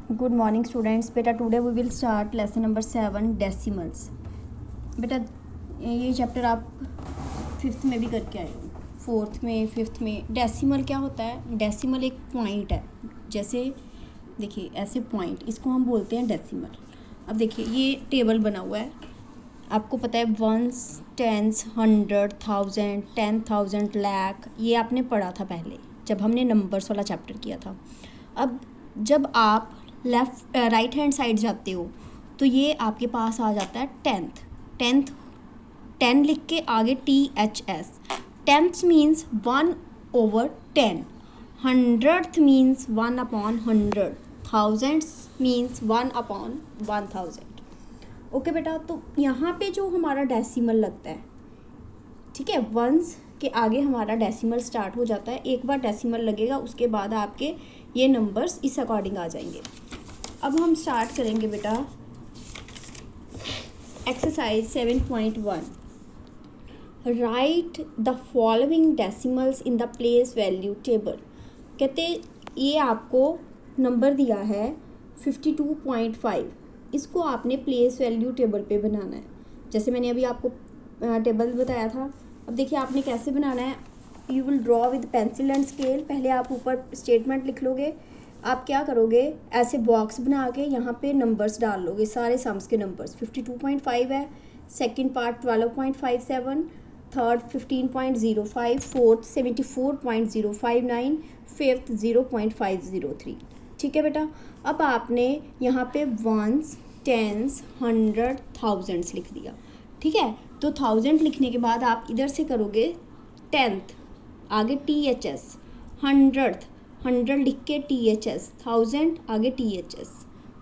Good morning students. बेटा today we will start lesson number 7 decimals. बेटा ये chapter आप 5th में भी करके आए हो, 4th में 5th में। डेसिमल क्या होता है? डेसिमल एक पॉइंट है, जैसे देखिए ऐसे पॉइंट, इसको हम बोलते हैं डेसिमल। अब देखिए ये टेबल बना हुआ है, आपको पता है वंस, टेंस, 100, 1000, 10,000, लाख, ये आपने पढ़ा था पहले जब हमने नंबर्स वाला चैप्टर किया था। अब जब आप राइट हैंड साइड जाते हो तो ये आपके पास आ जाता है टेंथ 10 लिख के आगे THS। Tenth means 1/10, 100th means 1/100, thousands means 1/1000। Okay बेटा, तो यहाँ पे जो हमारा डेसिमल लगता है, ठीक है, वंस के आगे हमारा डेसिमल स्टार्ट हो जाता है। एक बार डेसिमल लगेगा उसके बाद आपके ये नंबर्स इस अकॉर्डिंग आ जाएंगे। अब हम स्टार्ट करेंगे बेटा exercise 7.1। Right the following decimals in the place value table. कहते ये आपको नंबर दिया है 52.5, इसको आपने प्लेस वैल्यू टेबल पे बनाना है। जैसे मैंने अभी आपको टेबल बताया था। अब देखिए आपने कैसे बनाना है। You will draw with pencil and scale. पहले आप ऊपर स्टेटमेंट लिख लोगे। आप क्या करोगे, ऐसे बॉक्स बना के यहाँ पे नंबर्स डाल लोगे, सारे सम्स के नंबर्स। 52.5 है, second part 12.57, third 15.05, fourth 74.059, fifth 0.503। ठीक है बेटा। अब आपने यहाँ पे वंस, टेंस, 100, थाउजेंड्स लिख दिया। ठीक है, तो 1000 लिखने के बाद आप इधर से करोगे टेंथ, आगे THS, 100 लिख के THS, 1000 आगे THS।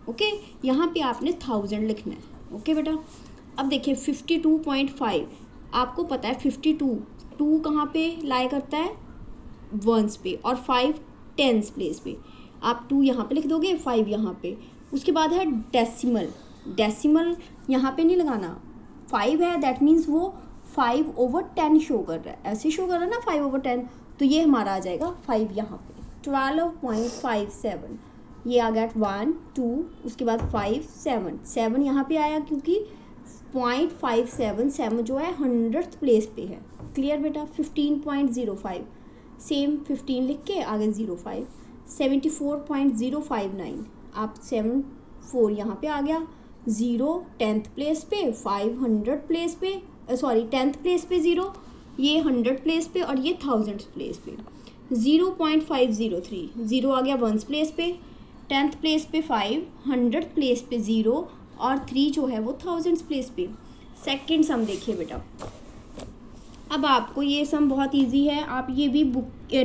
ओके, यहाँ पे आपने 1000 लिखना है। ओके बेटा। अब देखिए 52.5, आपको पता है 52 कहाँ पे लाई करता है? वंस पे, और 5 टेंस प्लेस पे। आप 2 यहाँ पे लिख दोगे, 5 यहाँ पे। उसके बाद है डेसिमल। डेसिमल यहाँ पे नहीं लगाना, 5 है, दैट मीन्स वो 5/10 शो कर रहा है। ऐसे शो कर रहा है ना 5/10, तो ये हमारा आ जाएगा 5 यहाँ पे। 12.57, ये आ गया 1 2, उसके बाद 5 7 यहाँ पे आया क्योंकि 0.577 जो है 100th प्लेस पे है। क्लियर बेटा। 15.05, सेम 15 लिख के आगे 05। 74.059, आप 74 यहाँ पे आ गया। 0 10th प्लेस पे, 500 प्लेस पे, सॉरी 10th प्लेस पे 0, ये 100 प्लेस पे, और ये 1000th प्लेस पे। 0.503, 0 आ गया वंस प्लेस पे, 10th प्लेस पे 5, 100th प्लेस पे 0, और 3 जो है वो 1000th प्लेस पे। सेकंड सम देखिए बेटा। अब आपको ये सम बहुत इजी है, आप ये भी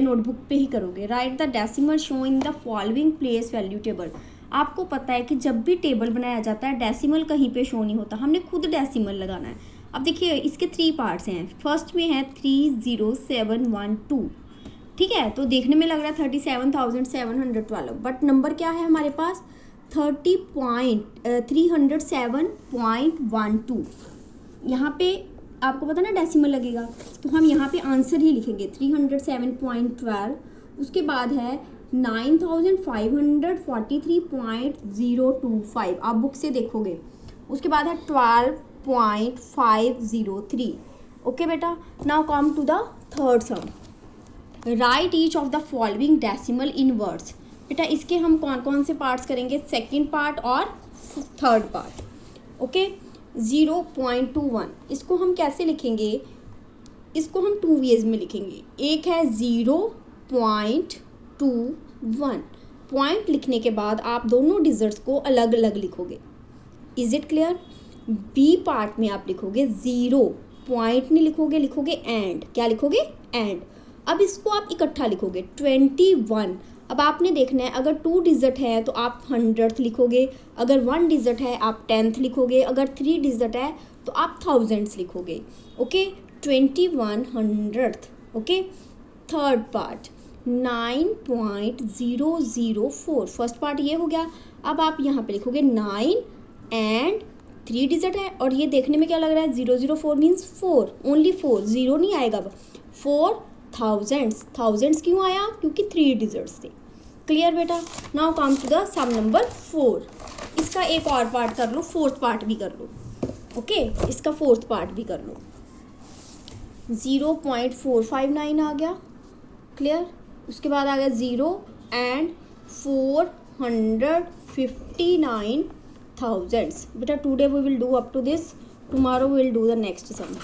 नोटबुक पे ही करोगे। Right the decimal show in the following place value table. आपको पता है कि जब भी टेबल बनाया जाता है डेसिमल कहीं पे शो नहीं होता, हमने खुद डेसिमल लगाना है। अब देखिए इसके 3 पार्ट्स हैं। फर्स्ट में है 30712, ठीक है, तो देखने में लग रहा है 37,712, बट नंबर क्या है हमारे पास? 307.12। यहाँ पे आपको पता ना डेसिमल लगेगा, तो हम यहाँ पे आंसर ही लिखेंगे 307.12। उसके बाद है 9543.025, आप बुक से देखोगे। उसके बाद है 12.503। ओके बेटा। Now come to the third sum. Write each of the following decimal in words. बेटा इसके हम कौन कौन से पार्ट्स करेंगे? सेकेंड पार्ट और थर्ड पार्ट। ओके। 0.21, इसको हम कैसे लिखेंगे? इसको हम 2 वेज में लिखेंगे। एक है 0.21, पॉइंट लिखने के बाद आप दोनों डिजिट्स को अलग अलग लिखोगे। Is it clear? B part में आप लिखोगे 0, पॉइंट नहीं लिखोगे, लिखोगे एंड। क्या लिखोगे? एंड। अब इसको आप इकट्ठा लिखोगे 21। अब आपने देखना है, अगर 2 डिजिट है तो आप 100th लिखोगे, अगर 1 डिजिट है आप 10th लिखोगे, अगर 3 डिजिट है तो आप 1000s लिखोगे। Okay, 21 100th। Okay. Third part 9.004, first part ये हो गया। अब आप यहाँ पे लिखोगे 9 एंड 3 डिजिट है, और ये देखने में क्या लग रहा है? 004 मीन्स 4, ओनली 4, 0 नहीं आएगा। 4 थाउजेंड्स। थाउजेंड्स क्यों आया? क्योंकि 3 डिजिट्स थे। क्लियर बेटा। Now come to the sum number 4। इसका एक और पार्ट कर लो, फोर्थ पार्ट भी कर लो। ओके, इसका फोर्थ पार्ट भी कर लो। 0.459 आ गया, क्लियर। उसके बाद आ गया 0 and 459 थाउजेंड्स। बेटा today we will do up to this, tomorrow we will do the next some.